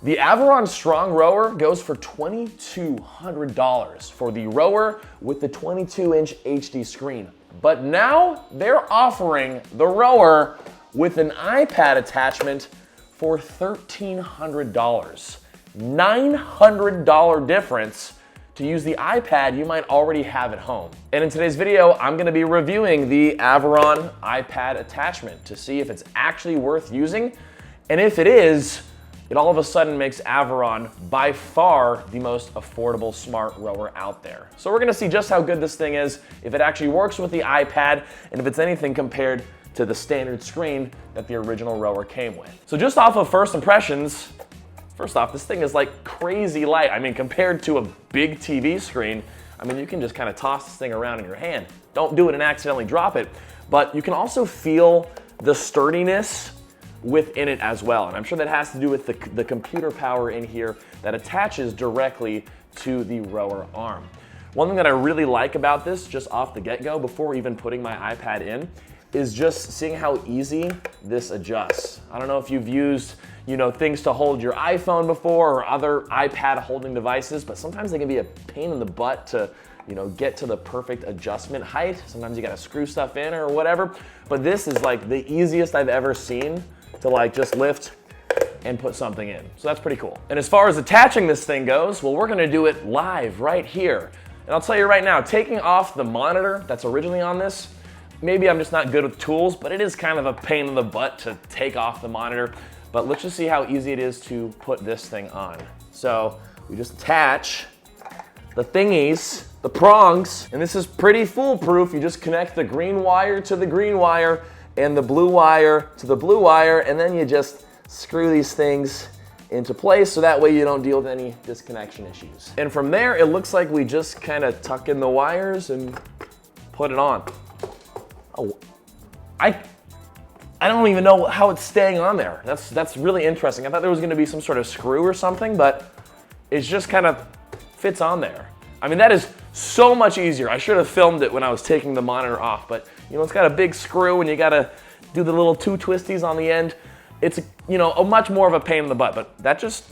The Aviron Strong Rower goes for $2,200 for the rower with the 22-inch HD screen. But now they're offering the rower with an iPad attachment for $1,300. $900 difference to use the iPad you might already have at home. And in today's video, I'm gonna be reviewing the Aviron iPad attachment to see if it's actually worth using. And if it is, it all of a sudden makes Aviron by far the most affordable smart rower out there. So we're gonna see just how good this thing is, if it actually works with the iPad, and if it's anything compared to the standard screen that the original rower came with. So just off of first impressions, first off, this thing is like crazy light. I mean, compared to a big TV screen, I mean, you can just kind of toss this thing around in your hand. Don't do it and accidentally drop it, but you can also feel the sturdiness within it as well. And I'm sure that has to do with the computer power in here that attaches directly to the rower arm. One thing that I really like about this, just off the get-go, before even putting my iPad in, is just seeing how easy this adjusts. I don't know if you've used, things to hold your iPhone before or other iPad holding devices, but sometimes they can be a pain in the butt to, get to the perfect adjustment height. Sometimes you gotta screw stuff in or whatever, but this is like the easiest I've ever seen to like just lift and put something in. So that's pretty cool. And as far as attaching this thing goes, well, we're gonna do it live right here. And I'll tell you right now, taking off the monitor that's originally on this, maybe I'm just not good with tools, but it is kind of a pain in the butt to take off the monitor. But let's just see how easy it is to put this thing on. So we just attach the thingies, the prongs, and this is pretty foolproof. You just connect the green wire to the green wire and the blue wire to the blue wire, and then you just screw these things into place so that way you don't deal with any disconnection issues. And from there, it looks like we just kind of tuck in the wires and put it on. Oh, I don't even know how it's staying on there. That's really interesting. I thought there was gonna be some sort of screw or something, but it just kind of fits on there. I mean, that is so much easier. I should have filmed it when I was taking the monitor off, but it's got a big screw and you gotta do the little two twisties on the end. It's, a much more of a pain in the butt, but that just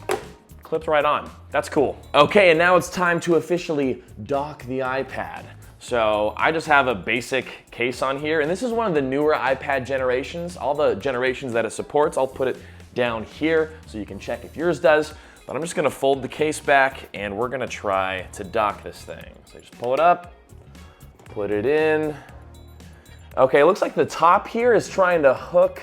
clips right on. That's cool. Okay, and now it's time to officially dock the iPad. So I just have a basic case on here, and this is one of the newer iPad generations. All the generations that it supports, I'll put it down here so you can check if yours does. But I'm just gonna fold the case back and we're gonna try to dock this thing. So just pull it up, put it in. Okay, it looks like the top here is trying to hook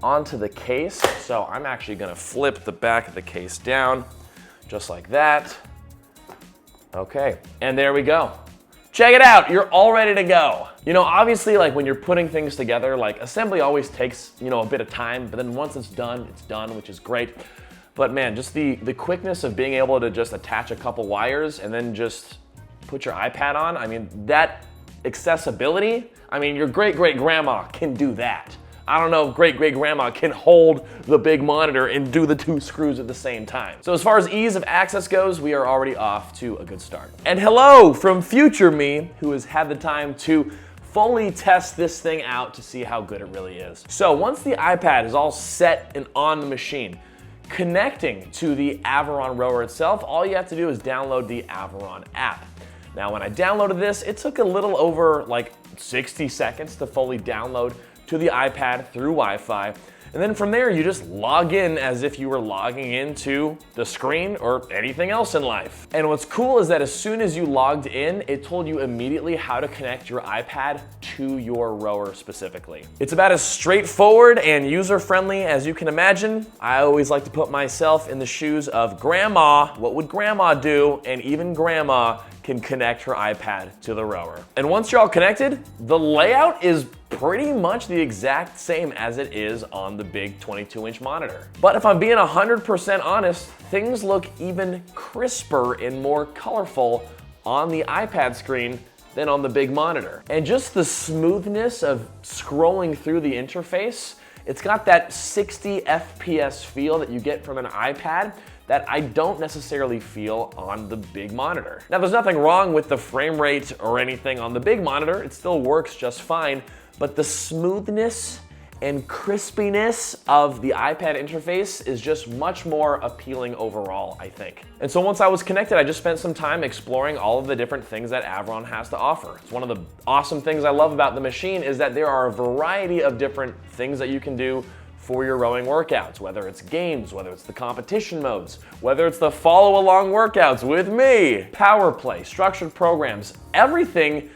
onto the case. So I'm actually gonna flip the back of the case down, just like that. Okay, and there we go. Check it out, you're all ready to go. Obviously, like when you're putting things together, like assembly always takes, a bit of time, but then once it's done, which is great. But man, just the quickness of being able to just attach a couple wires and then just put your iPad on, I mean, that accessibility, I mean, your great-great-grandma can do that. I don't know if great-great-grandma can hold the big monitor and do the two screws at the same time. So as far as ease of access goes, we are already off to a good start. And hello from future me, who has had the time to fully test this thing out to see how good it really is. So once the iPad is all set and on the machine, connecting to the Aviron rower itself, all you have to do is download the Aviron app. Now, when I downloaded this, it took a little over like 60 seconds to fully download to the iPad through Wi-Fi. And then from there, you just log in as if you were logging into the screen or anything else in life. And what's cool is that as soon as you logged in, it told you immediately how to connect your iPad to your rower specifically. It's about as straightforward and user-friendly as you can imagine. I always like to put myself in the shoes of grandma. What would grandma do? And even grandma can connect her iPad to the rower. And once you're all connected, the layout is pretty much the exact same as it is on the big 22-inch monitor. But if I'm being 100% honest, things look even crisper and more colorful on the iPad screen than on the big monitor. And just the smoothness of scrolling through the interface, it's got that 60 FPS feel that you get from an iPad that I don't necessarily feel on the big monitor. Now, there's nothing wrong with the frame rate or anything on the big monitor. It still works just fine, but the smoothness and crispiness of the iPad interface is just much more appealing overall, I think. And so once I was connected, I just spent some time exploring all of the different things that Aviron has to offer. It's one of the awesome things I love about the machine is that there are a variety of different things that you can do for your rowing workouts, whether it's games, whether it's the competition modes, whether it's the follow along workouts with me, power play, structured programs, everything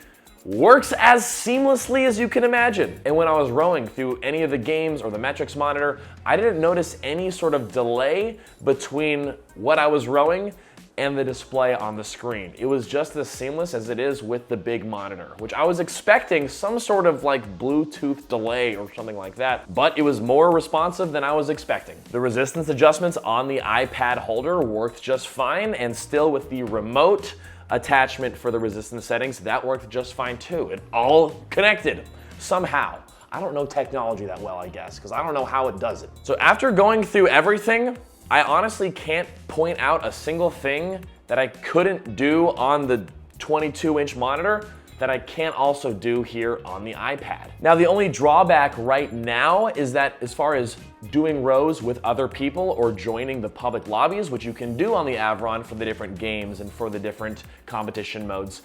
works as seamlessly as you can imagine. And when I was rowing through any of the games or the metrics monitor, I didn't notice any sort of delay between what I was rowing and the display on the screen. It was just as seamless as it is with the big monitor, which I was expecting some sort of like Bluetooth delay or something like that, but it was more responsive than I was expecting. The resistance adjustments on the iPad holder worked just fine, and still with the remote attachment for the resistance settings, that worked just fine too. It all connected somehow. I don't know technology that well, I guess, because I don't know how it does it. So after going through everything, I honestly can't point out a single thing that I couldn't do on the 22-inch monitor that I can't also do here on the iPad. Now, the only drawback right now is that as far as doing rows with other people or joining the public lobbies, which you can do on the Aviron for the different games and for the different competition modes,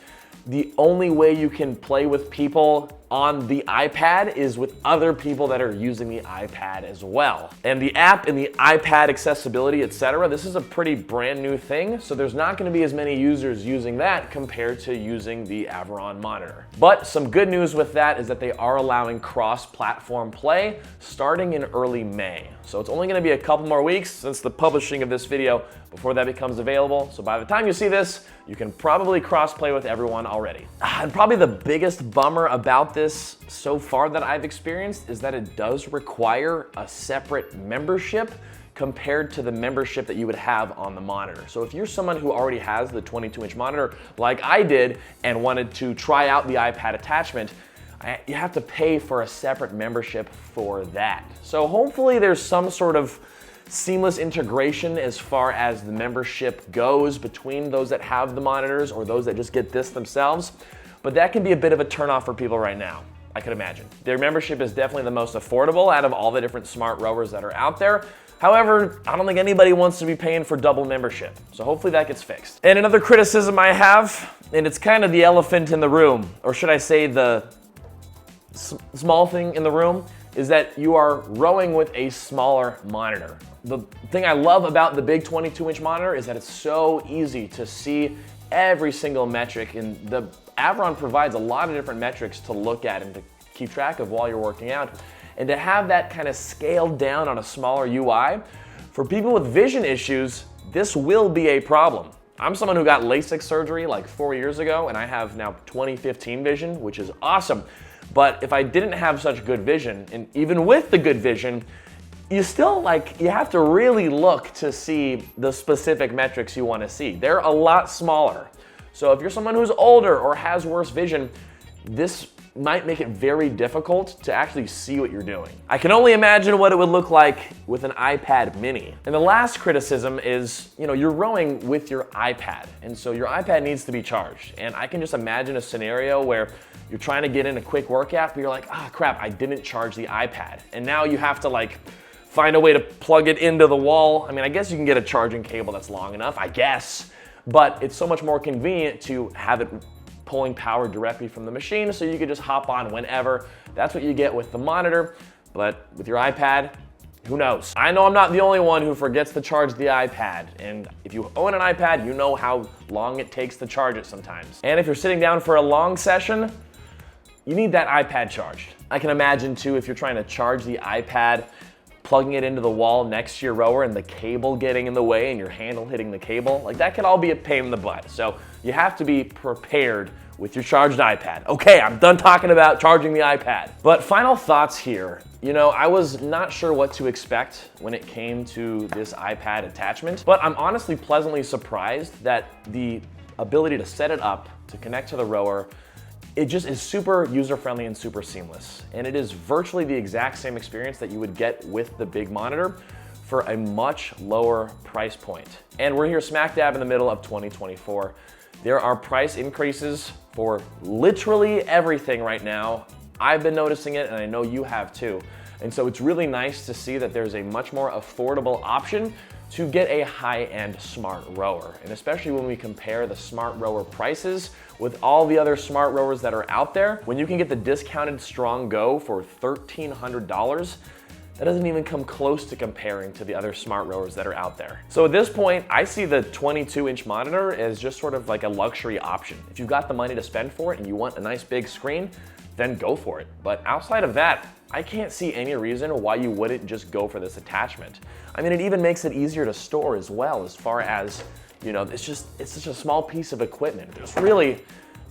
the only way you can play with people on the iPad is with other people that are using the iPad as well. And the app and the iPad accessibility, etc., this is a pretty brand new thing, so there's not gonna be as many users using that compared to using the Aviron monitor. But some good news with that is that they are allowing cross-platform play starting in early May. So it's only gonna be a couple more weeks since the publishing of this video before that becomes available. So by the time you see this, you can probably cross-play with everyone already. And probably the biggest bummer about this so far that I've experienced is that it does require a separate membership compared to the membership that you would have on the monitor. So if you're someone who already has the 22-inch monitor like I did and wanted to try out the iPad attachment, you have to pay for a separate membership for that. So hopefully there's some sort of seamless integration as far as the membership goes between those that have the monitors or those that just get this themselves. But that can be a bit of a turnoff for people right now, I could imagine. Their membership is definitely the most affordable out of all the different smart rowers that are out there. However, I don't think anybody wants to be paying for double membership. So hopefully that gets fixed. And another criticism I have, and it's kind of the elephant in the room, or should I say the small thing in the room, is that you are rowing with a smaller monitor. The thing I love about the big 22-inch monitor is that it's so easy to see every single metric, and the Aviron provides a lot of different metrics to look at and to keep track of while you're working out. And to have that kind of scaled down on a smaller UI, for people with vision issues, this will be a problem. I'm someone who got LASIK surgery like 4 years ago, and I have now 20/15 vision, which is awesome. But if I didn't have such good vision, and even with the good vision, you still you have to really look to see the specific metrics you want to see. They're a lot smaller. So if you're someone who's older or has worse vision, this might make it very difficult to actually see what you're doing. I can only imagine what it would look like with an iPad mini. And the last criticism is, you're rowing with your iPad, and so your iPad needs to be charged. And I can just imagine a scenario where you're trying to get in a quick workout, but you're like, crap, I didn't charge the iPad. And now you have to find a way to plug it into the wall. I mean, I guess you can get a charging cable that's long enough, I guess, but it's so much more convenient to have it pulling power directly from the machine, so you can just hop on whenever. That's what you get with the monitor, but with your iPad, who knows? I know I'm not the only one who forgets to charge the iPad, and if you own an iPad, you know how long it takes to charge it sometimes. And if you're sitting down for a long session, you need that iPad charged. I can imagine too, if you're trying to charge the iPad, plugging it into the wall next to your rower and the cable getting in the way and your handle hitting the cable, that could all be a pain in the butt. So you have to be prepared with your charged iPad. Okay, I'm done talking about charging the iPad. But final thoughts here. I was not sure what to expect when it came to this iPad attachment, but I'm honestly pleasantly surprised that the ability to set it up, to connect to the rower, it just is super user-friendly and super seamless. And it is virtually the exact same experience that you would get with the big monitor for a much lower price point. And we're here smack dab in the middle of 2024. There are price increases for literally everything right now. I've been noticing it, and I know you have too. And so it's really nice to see that there's a much more affordable option to get a high-end smart rower. And especially when we compare the smart rower prices with all the other smart rowers that are out there, when you can get the discounted Strong Go for $1,300, that doesn't even come close to comparing to the other smart rowers that are out there. So at this point, I see the 22-inch monitor as just sort of like a luxury option. If you've got the money to spend for it and you want a nice big screen, then go for it. But outside of that, I can't see any reason why you wouldn't just go for this attachment. I mean, it even makes it easier to store as well, as far as, you know, it's such a small piece of equipment. There's really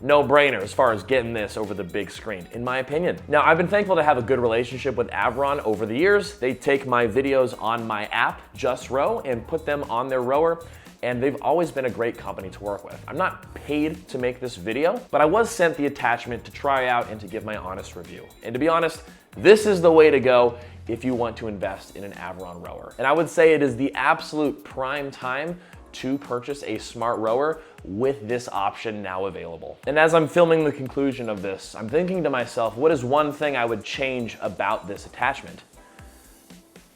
no-brainer as far as getting this over the big screen, in my opinion. Now, I've been thankful to have a good relationship with Aviron over the years. They take my videos on my app, Just Row, and put them on their rower, and they've always been a great company to work with. I'm not paid to make this video, but I was sent the attachment to try out and to give my honest review. And to be honest, this is the way to go if you want to invest in an Aviron rower. And I would say it is the absolute prime time to purchase a smart rower with this option now available. And as I'm filming the conclusion of this, I'm thinking to myself, what is one thing I would change about this attachment?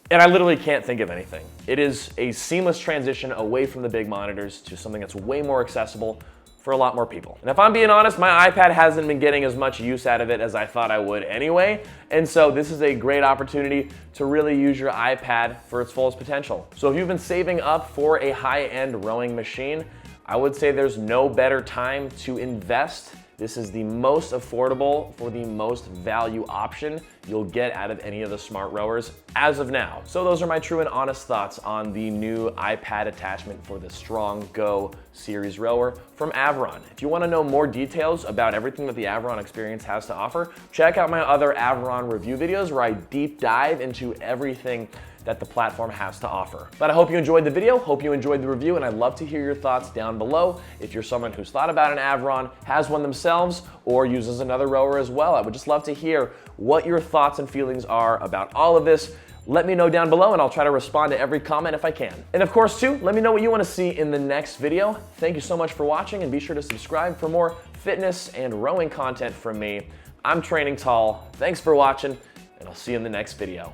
And I literally can't think of anything. It is a seamless transition away from the big monitors to something that's way more accessible for a lot more people. And if I'm being honest, my iPad hasn't been getting as much use out of it as I thought I would anyway. And so this is a great opportunity to really use your iPad for its fullest potential. So if you've been saving up for a high-end rowing machine, I would say there's no better time to invest. This is the most affordable for the most value option you'll get out of any of the smart rowers as of now. So those are my true and honest thoughts on the new iPad attachment for the Strong Go series rower from Aviron. If you want to know more details about everything that the Aviron experience has to offer, check out my other Aviron review videos where I deep dive into everything that the platform has to offer. But I hope you enjoyed the video, hope you enjoyed the review, and I'd love to hear your thoughts down below. If you're someone who's thought about an Aviron, has one themselves, or uses another rower as well, I would just love to hear what your thoughts and feelings are about all of this. Let me know down below and I'll try to respond to every comment if I can. And of course too, let me know what you want to see in the next video. Thank you so much for watching, and be sure to subscribe for more fitness and rowing content from me. I'm Training Tall. Thanks for watching, and I'll see you in the next video.